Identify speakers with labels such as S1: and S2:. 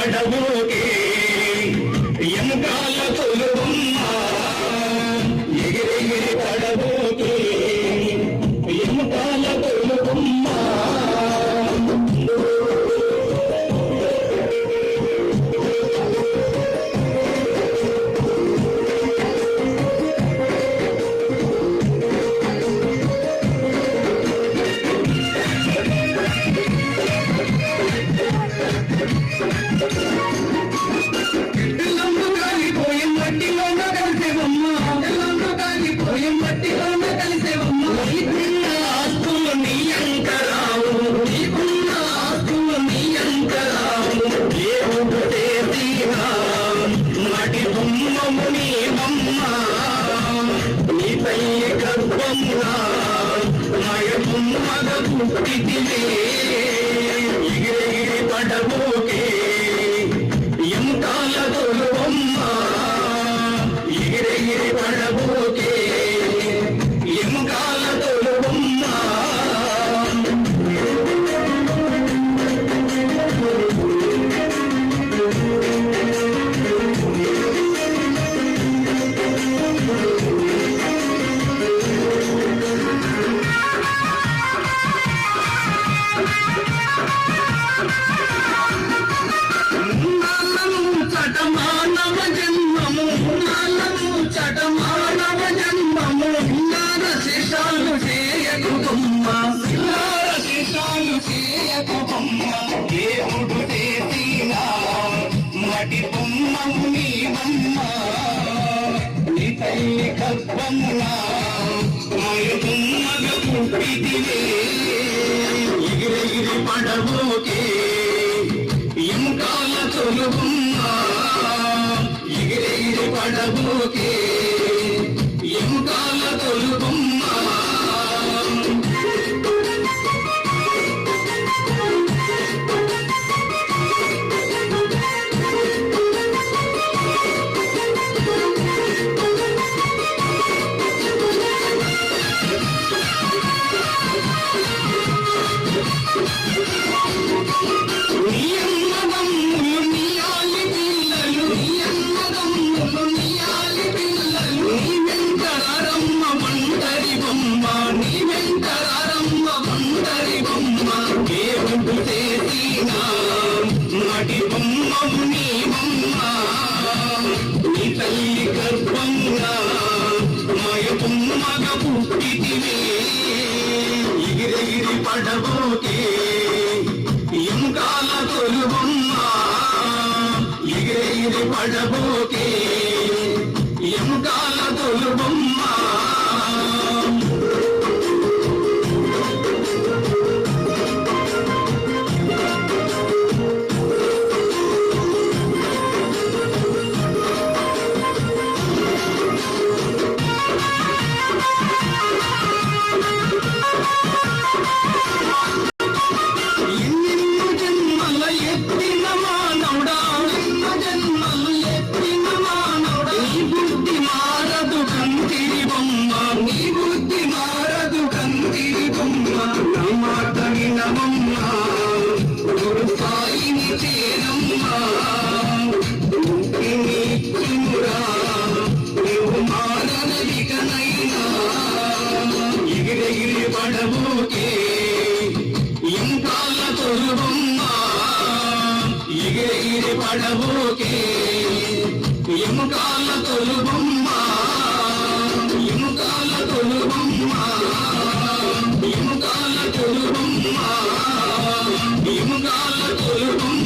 S1: పడబోకే ఎముకాల తొలుబొమ్మ ఎగిరెగిరి పడబోకే ఎముకాల తొలుబొమ్మ ఎగిరెగిరి పడబోకే ఎముకాల తొలుబొమ్మ ఎగిరెగిరి పడబోకే ఎముకాల తొలుబొమ్మ దేవుడు చేసిన మటి బొమ్మము నీ బొమ్మ నీ తల్లి గర్భమున మాయ బొమ్మగా పుట్టిదివే ఎగిరెగిరి పడబోకే ఎముకాల తొలుబొమ్మ ఎగిరెగిరి పడబోకే ఎముకాల తొలుబొమ్మ మటి బొమ్మము నీ బొమ్మ నీ తల్లి గర్భమున మాయ బొమ్మగా పుట్టిదివే ఎగిరెగిరి పడబోకే ఎముకాల తొలుబొమ్మ ఎగిరెగిరి పడబోకే ఎముకాల తొలుబొమ్మ ఎగిరెగిరి పడబోకే ఎముకాల తొలుబొమ్మ ఎగిరెగిరి పడబోకే ఎముకాల తొలుబొమ్మ ఎముకాల తొలుబొమ్మ ఎముకాల తొలుబొమ్మ ఎముకాల తొలుబొమ్మ